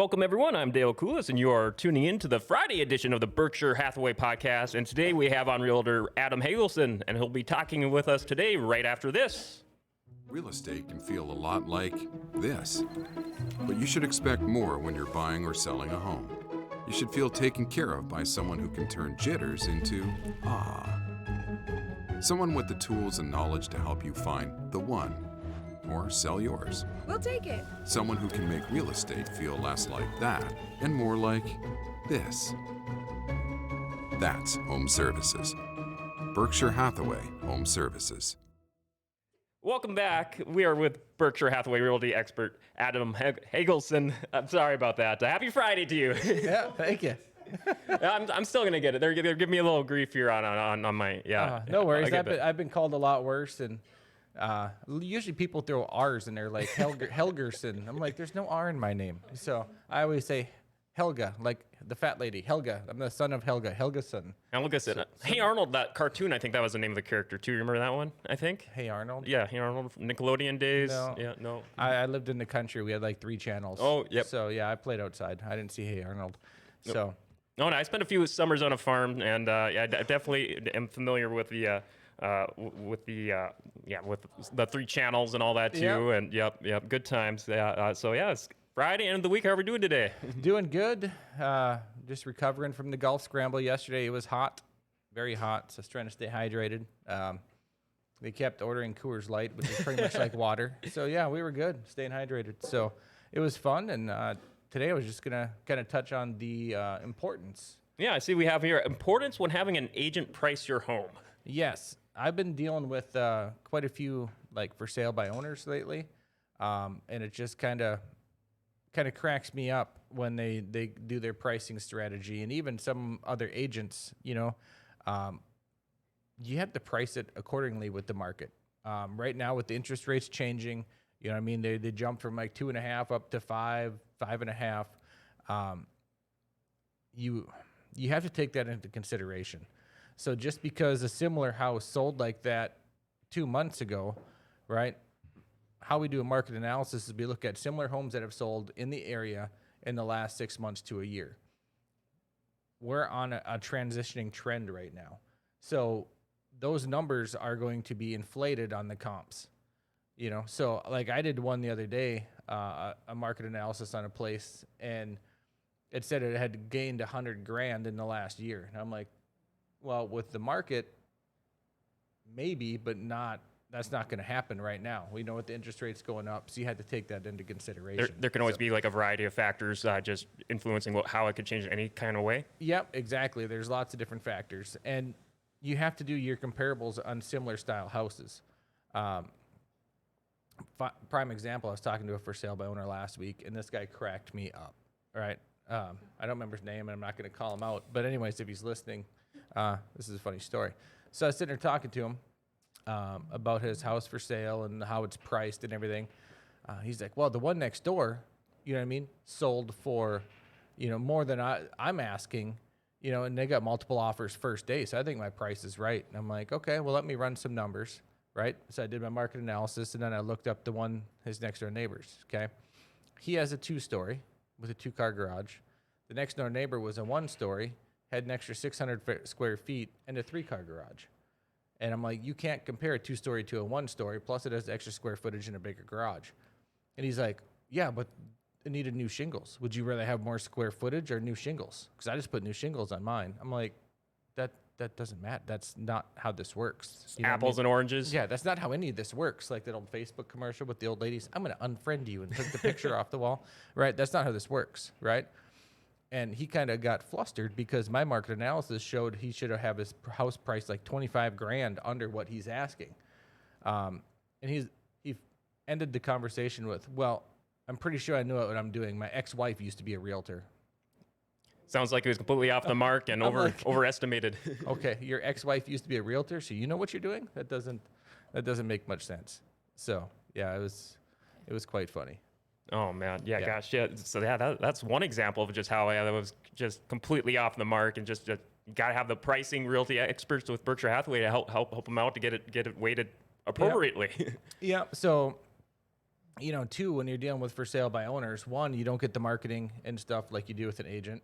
Welcome, everyone. I'm Dale Koulis, and you are tuning in to the Friday edition of the Berkshire Hathaway podcast. And today we have on realtor Adam Hagelson, and he'll be talking with us today right after this. Real estate can feel a lot like this, but you should expect more when you're buying or selling a home. You should feel taken care of by someone who can turn jitters into someone with the tools and knowledge to help you find the one or sell yours. We'll take it. Someone who can make real estate feel less like that and more like this. That's Home Services. Berkshire Hathaway Home Services. Welcome back. We are with Berkshire Hathaway Realty expert Adam Hagelson. I'm sorry about that. Happy Friday to you. Yeah, thank you. I'm still gonna get it. They're giving me a little grief here on my No worries. I've been called a lot worse, and usually people throw R's in there, like Helgerson. I'm like, there's no R in my name, so I always say Helga, like the fat lady, Helga. I'm the son of Helga, Helgason. Helgason. Hey Arnold, that cartoon. I think that was the name of the character too. You remember that one? I think. Hey Arnold. Yeah, Hey Arnold. Nickelodeon days. No. Yeah, no. I lived in the country. We had like 3 channels. Oh, yep. So yeah, I played outside. I didn't see Hey Arnold. Nope. So. No, I spent a few summers on a farm, and I definitely am familiar with the with the 3 channels and all that too. Yep. And yep, good times. So yeah, it's Friday, end of the week. How are we doing today? Doing good. Just recovering from the golf scramble yesterday. It was hot, very hot. So I was trying to stay hydrated. They kept ordering Coors Light, which is pretty much like water. So yeah, we were good, staying hydrated. So it was fun. And today I was just gonna kind of touch on the importance. Yeah, I see we have here importance when having an agent price your home. Yes, I've been dealing with quite a few like for sale by owners lately, and it just kind of cracks me up when they do their pricing strategy, and even some other agents, you have to price it accordingly with the market. Right now with the interest rates changing, you know what I mean, they jumped from like 2.5 up to 5.5. You have to take that into consideration. So just because a similar house sold like that 2 months ago, right? How we do a market analysis is we look at similar homes that have sold in the area in the last 6 months to a year. We're on a transitioning trend right now. So those numbers are going to be inflated on the comps. So like I did one the other day, a market analysis on a place, and it said it had gained $100,000 in the last year. And I'm like, well, with the market, maybe, but not. That's not going to happen right now. We know with the interest rates going up, so you had to take that into consideration. There can always be like a variety of factors just influencing how it could change in any kind of way. Yep, exactly. There's lots of different factors, and you have to do your comparables on similar style houses. Prime example, I was talking to a for sale by owner last week, and this guy cracked me up. All right, I don't remember his name, and I'm not going to call him out. But anyways, if he's listening, this is a funny story. So I was sitting there talking to him about his house for sale and how it's priced and everything. He's like, well, the one next door, you know what I mean, sold for, more than I'm asking, and they got multiple offers first day. So I think my price is right. And I'm like, okay, well, let me run some numbers, right? So I did my market analysis, and then I looked up his next door neighbors, okay? He has a 2-story with a 2-car garage. The next door neighbor was a 1-story, had an extra 600 square feet and a 3-car garage. And I'm like, you can't compare a 2-story to a 1-story, plus it has extra square footage and a bigger garage. And he's like, yeah, but it needed new shingles. Would you rather have more square footage or new shingles? Because I just put new shingles on mine. I'm like, that doesn't matter. That's not how this works. Apples and oranges. Yeah, that's not how any of this works. Like that old Facebook commercial with the old ladies. I'm going to unfriend you and took the picture off the wall. Right? That's not how this works. Right? And he kind of got flustered because my market analysis showed he should have his house price like $25,000 under what he's asking. And he ended the conversation with, well, I'm pretty sure I know what I'm doing. My ex-wife used to be a realtor. Sounds like it was completely off the mark and overestimated. Okay, your ex-wife used to be a realtor, so you know what you're doing? That doesn't make much sense. So yeah, it was quite funny. Oh man, yeah, gosh, yeah. So yeah, that's one example of just how that was just completely off the mark, and just you got to have the pricing realty experts with Berkshire Hathaway to help them out to get it weighted appropriately. Yeah. So two, when you're dealing with for sale by owners, one, you don't get the marketing and stuff like you do with an agent.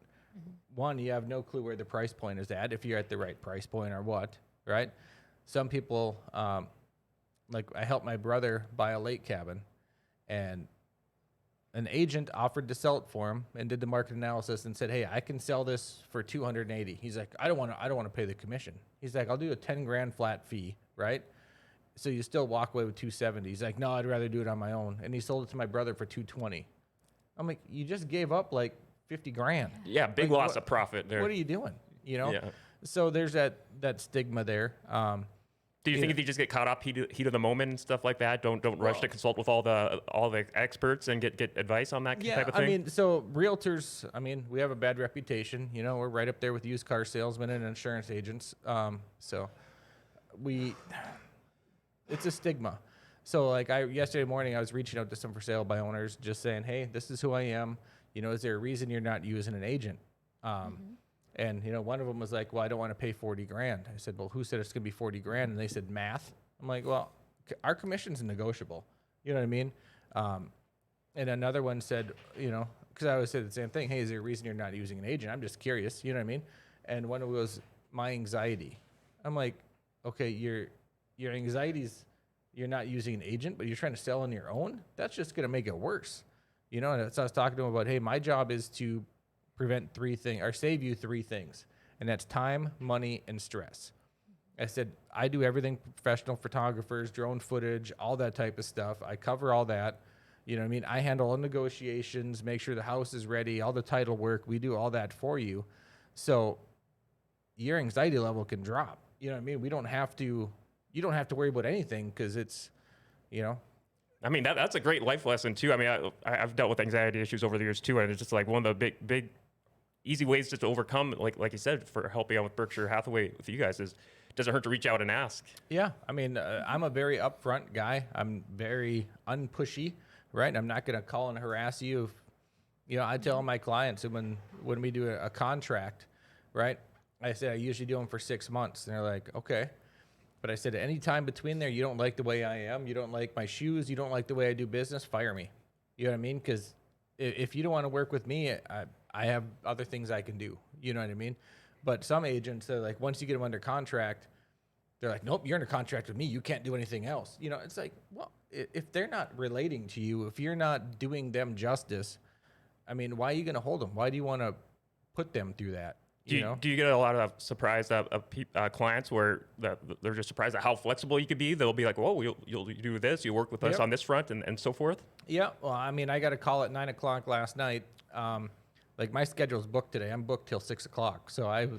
One, you have no clue where the price point is at, if you're at the right price point or what, right? Some people, like I helped my brother buy a lake cabin, and an agent offered to sell it for him and did the market analysis and said, "Hey, I can sell this for 280." He's like, "I don't want to pay the commission." He's like, "I'll do a 10 grand flat fee, right? So you still walk away with 270." He's like, "No, I'd rather do it on my own." And he sold it to my brother for 220. I'm like, "You just gave up like 50 grand." Yeah, big Like, loss of profit there. What are you doing? Yeah. So there's that stigma there. Do you think if you just get caught up heat of the moment and stuff like that, don't rush to consult with all the experts and get advice on that type of thing? I mean, so realtors, we have a bad reputation. We're right up there with used car salesmen and insurance agents. So it's a stigma. So like yesterday morning, I was reaching out to some for sale by owners, just saying, "Hey, this is who I am. Is there a reason you're not using an agent?" And one of them was like, "Well, I don't want to pay 40 grand." I said, "Well, who said it's going to be 40 grand?" And they said, "Math." I'm like, "Well, our commission's negotiable." You know what I mean? And another one said, because I always say the same thing. "Hey, is there a reason you're not using an agent? I'm just curious." You know what I mean? And one was my anxiety. I'm like, "Okay, your anxiety's you're not using an agent, but you're trying to sell on your own. That's just going to make it worse." And so I was talking to him about, "Hey, my job is to prevent three things or save you three things. And that's time, money, and stress." I said, "I do everything, professional photographers, drone footage, all that type of stuff. I cover all that. You know what I mean? I handle all negotiations, make sure the house is ready, all the title work. We do all that for you. So your anxiety level can drop. You know what I mean? You don't have to worry about anything because it's, I mean, that's a great life lesson too. I mean, I've dealt with anxiety issues over the years too, and it's just like one of the big easy ways just to overcome, like you said, for helping out with Berkshire Hathaway with you guys is it doesn't hurt to reach out and ask. Yeah, I'm a very upfront guy. I'm very unpushy, right? I'm not going to call and harass you. I tell my clients when we do a contract, right? I say I usually do them for 6 months, and they're like, "Okay." But I said, any time between there, you don't like the way I am, you don't like my shoes, you don't like the way I do business, fire me. You know what I mean? Because if you don't want to work with me, I have other things I can do. You know what I mean? But some agents, they're like, once you get them under contract, they're like, "Nope, you're under contract with me. You can't do anything else." It's like, well, if they're not relating to you, if you're not doing them justice, why are you going to hold them? Why do you want to put them through that? Do you get a lot of surprised clients where they're just surprised at how flexible you could be? They'll be like, "Whoa, you'll do this. You work with us on this front and so forth." Yeah. Well, I got a call at 9:00 last night. Like my schedule's booked today. I'm booked till 6:00. So I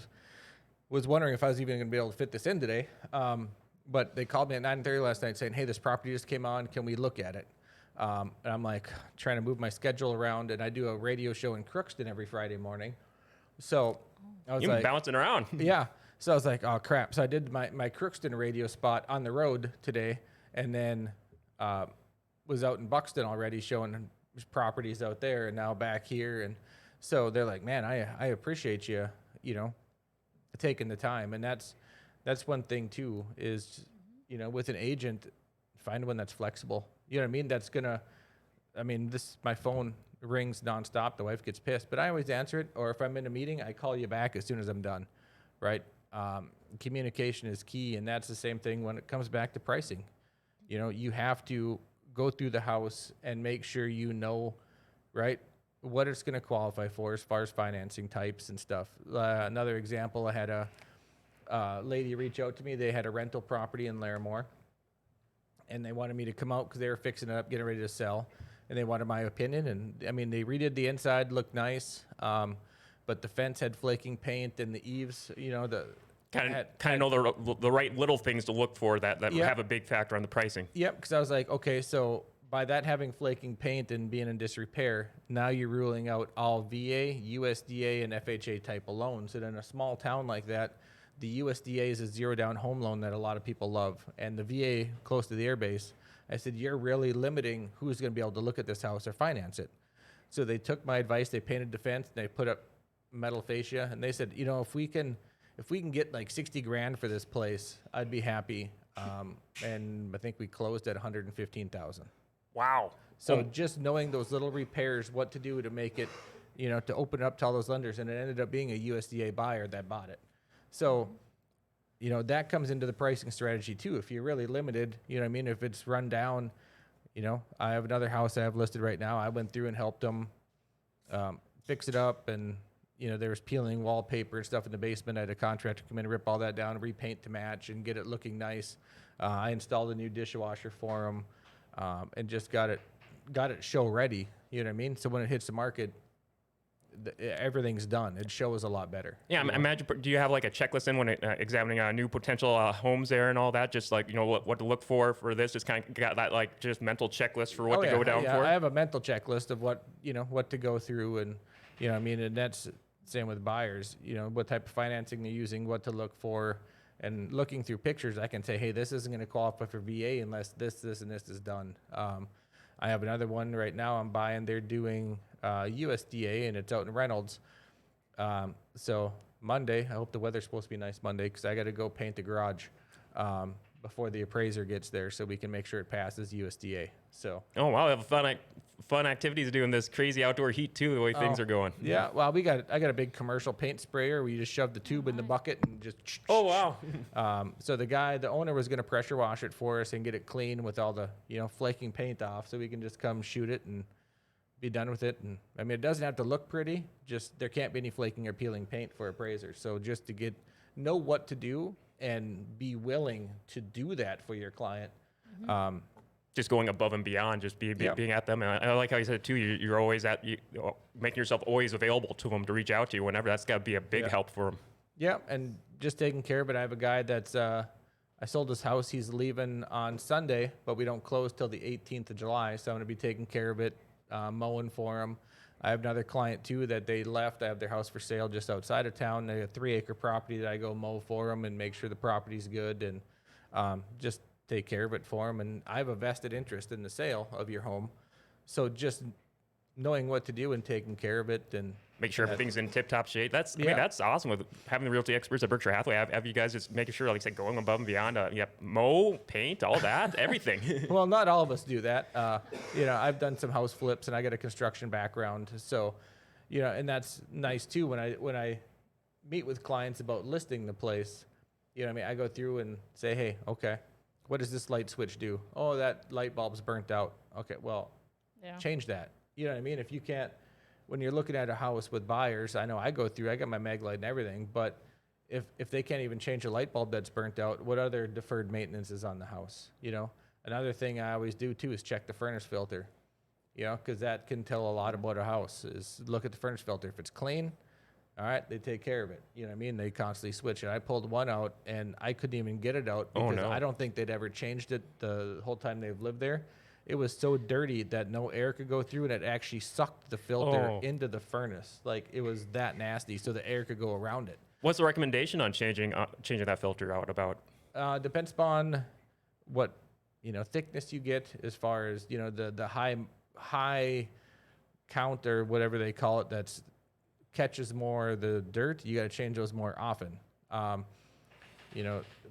was wondering if I was even going to be able to fit this in today. But they called me at 9:30 last night saying, "Hey, this property just came on. Can we look at it?" And I'm like trying to move my schedule around, and I do a radio show in Crookston every Friday morning. So I was You're bouncing around. Yeah. So I was like, "Oh crap." So I did my Crookston radio spot on the road today, and then was out in Buxton already showing properties out there, and now back here. And so they're like, "Man, I appreciate you, taking the time." And that's one thing too is, with an agent, find one that's flexible. You know what I mean? That's gonna, my phone rings nonstop. The wife gets pissed, but I always answer it. Or if I'm in a meeting, I call you back as soon as I'm done, right? Communication is key, and that's the same thing when it comes back to pricing. You have to go through the house and make sure right, what it's going to qualify for as far as financing types and stuff. Another example, I had a lady reach out to me. They had a rental property in Larimore, and they wanted me to come out because they were fixing it up, getting ready to sell. And they wanted my opinion, and they redid the inside, looked nice, but the fence had flaking paint, and the eaves, the kind of know the right little things to look for that have a big factor on the pricing. Yep, because I was like, okay, so by that having flaking paint and being in disrepair, now you're ruling out all VA, USDA, and FHA type of loans. And in a small town like that, the USDA is a zero down home loan that a lot of people love, and the VA close to the airbase. I said, you're really limiting who's going to be able to look at this house or finance it. So they took my advice. They painted the fence. They put up metal fascia, and they said, if we can get like 60 grand for this place, I'd be happy. And I think we closed at 115,000. Wow. So just knowing those little repairs, what to do to make it, to open it up to all those lenders, and it ended up being a USDA buyer that bought it. So, that comes into the pricing strategy too. If you're really limited, if it's run down, I have another house I have listed right now. I went through and helped them fix it up, and there was peeling wallpaper and stuff in the basement. I had a contractor come in and rip all that down, repaint to match, and get it looking nice. I installed a new dishwasher for them, and just got it show ready. You know what I mean? So when it hits the market, everything's done. It shows a lot better. Yeah, imagine. Do you have like a checklist in when examining new potential homes there and all that? Just like what to look for this. Just kind of got that like just mental checklist for what to go down for. I have a mental checklist of what to go through, and and that's same with buyers. What type of financing they're using, what to look for, and looking through pictures, I can say, hey, this isn't going to qualify for VA unless this, and this is done. I have another one right now I'm buying. They're doing USDA, and it's out in Reynolds. So Monday, I hope the weather's supposed to be nice Monday, because I got to go paint the garage before the appraiser gets there, so we can make sure it passes USDA. So. Oh wow, we have fun activities to do in this crazy outdoor heat too. The way things are going. Yeah, well, I got a big commercial paint sprayer where you just shove the tube in the bucket and just. Oh wow. So the owner was going to pressure wash it for us and get it clean with all the flaking paint off, so we can just come shoot it and be done with it. And I mean, it doesn't have to look pretty. Just there can't be any flaking or peeling paint for appraisers. So just to know what to do and be willing to do that for your client. Just going above and beyond, just being at them. And I like how you said too. You're always making yourself always available to them to reach out to you whenever. That's got to be a big help for them. Yeah, and just taking care of it. I have a guy that's I sold his house. He's leaving on Sunday, but we don't close till the 18th of July. So I'm going to be taking care of it, mowing for him. I have another client too that they left. I have their house for sale just outside of town. They have a 3-acre property that I go mow for them and make sure the property's good, and just take care of it for them. And I have a vested interest in the sale of your home. So just knowing what to do and taking care of it, and make sure everything's in tip-top shape. I mean, that's awesome with having the realty experts at Berkshire Hathaway. Have you guys just making sure, like I said, going above and beyond, mow, paint, all that, everything. Well, not all of us do that. I've done some house flips, and I got a construction background. So, and that's nice too. When I meet with clients about listing the place, I go through and say, hey, okay, what does this light switch do? Oh, that light bulb's burnt out. Okay, well, change that. You know what I mean? If you can't, when you're looking at a house with buyers, I know I got my mag light and everything, but if they can't even change a light bulb that's burnt out, what other deferred maintenance is on the house? Another thing I always do too is check the furnace filter, because that can tell a lot about a house. Is look at the furnace filter. If it's clean, all right, they take care of it. You know what I mean? They constantly switch it. I pulled one out, and I couldn't even get it out because I don't think they'd ever changed it the whole time they've lived there. It was so dirty that no air could go through, and it actually sucked the filter into the furnace. Like, it was that nasty, so the air could go around it. What's the recommendation on changing that filter out about? Depends upon what thickness you get, as far as the high count or whatever they call it, that's catches more of the dirt. You got to change those more often.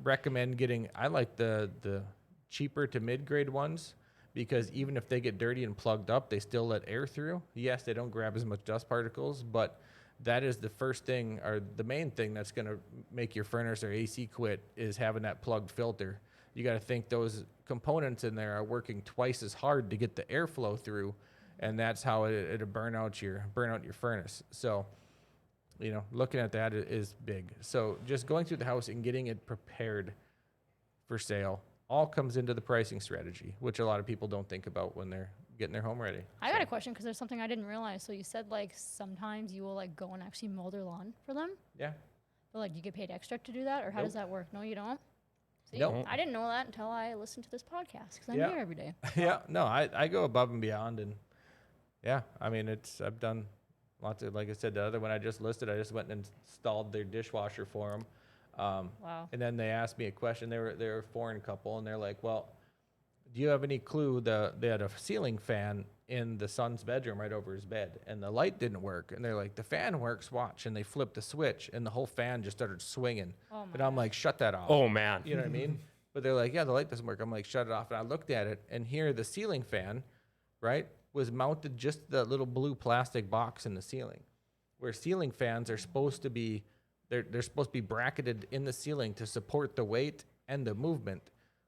Recommend getting. I like the cheaper to mid-grade ones, because even if they get dirty and plugged up, they still let air through. Yes, they don't grab as much dust particles, but that is the first thing, or the main thing, that's going to make your furnace or AC quit, is having that plugged filter. You got to think those components in there are working twice as hard to get the airflow through, and that's how it'll burn out your furnace. So, looking at that is big. So just going through the house and getting it prepared for sale all comes into the pricing strategy, which a lot of people don't think about when they're getting their home ready. I got a question, because there's something I didn't realize. So you said, like, sometimes you will, like, go and actually mow their lawn for them? Yeah. But, like, do you get paid extra to do that, or how does that work? No, you don't? See, Nope. I didn't know that until I listened to this podcast, because I'm here every day. Yeah, no, I go above and beyond, and I mean, I've done lots of, like I said, the other one I just listed, I just went and installed their dishwasher for them. Wow. And then they asked me a question. They were a foreign couple, and they're like, well, do you have any clue they had a ceiling fan in the son's bedroom right over his bed, and the light didn't work. And they're like, the fan works, watch. And they flipped the switch, and the whole fan just started swinging. Oh, and I'm like, shut that off. Oh, man. You know what I mean? But they're like, yeah, the light doesn't work. I'm like, shut it off. And I looked at it, and here the ceiling fan right, was mounted just the little blue plastic box in the ceiling, where ceiling fans are supposed to be, they're supposed to be bracketed in the ceiling to support the weight and the movement.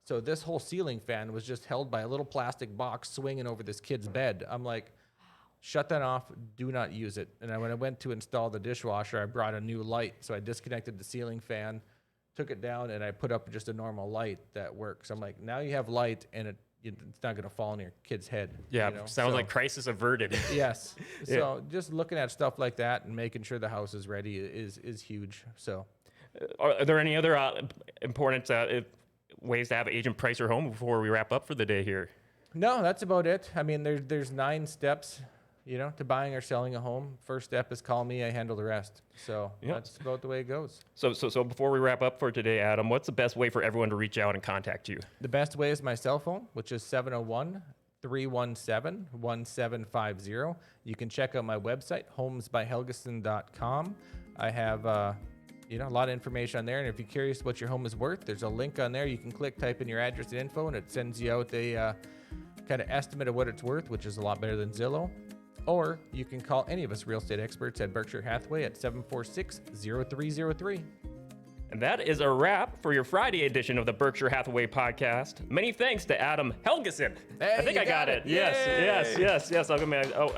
So this whole ceiling fan was just held by a little plastic box swinging over this kid's bed. I'm like, shut that off. Do not use it. And when I went to install the dishwasher, I brought a new light. So I disconnected the ceiling fan, took it down, and I put up just a normal light that works. I'm like, now you have light, and it's not going to fall on your kid's head. Yeah, you know? sounds So- like crisis averted. Yes. So just looking at stuff like that and making sure the house is ready is huge. So Are there any other important ways to have an agent price your home before we wrap up for the day here? no, that's about it. I mean, there's 9 steps, to buying or selling a home. First step is call me. I handle the rest. So Yep. that's about the way it goes. So before we wrap up for today, Adam, what's the best way for everyone to reach out and contact you? The best way is my cell phone, which is 701-317-1750. You can check out my website, homesbyhelgeson.com. I have, a lot of information on there. And if you're curious what your home is worth, there's a link on there. You can click, type in your address and info, and it sends you out a kind of estimate of what it's worth, which is a lot better than Zillow. Or you can call any of us real estate experts at Berkshire Hathaway at 746-0303. And that is a wrap for your Friday edition of the Berkshire Hathaway podcast. Many thanks to Adam Helgeson. Hey, I think you I got got it. it. Yes. I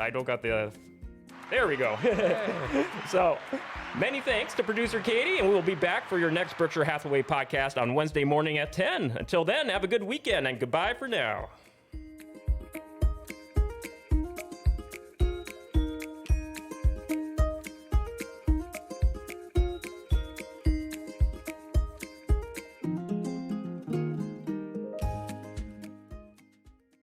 don't got the. There we go. So, many thanks to producer Katie, and we will be back for your next Berkshire Hathaway podcast on Wednesday morning at 10. Until then, have a good weekend and goodbye for now.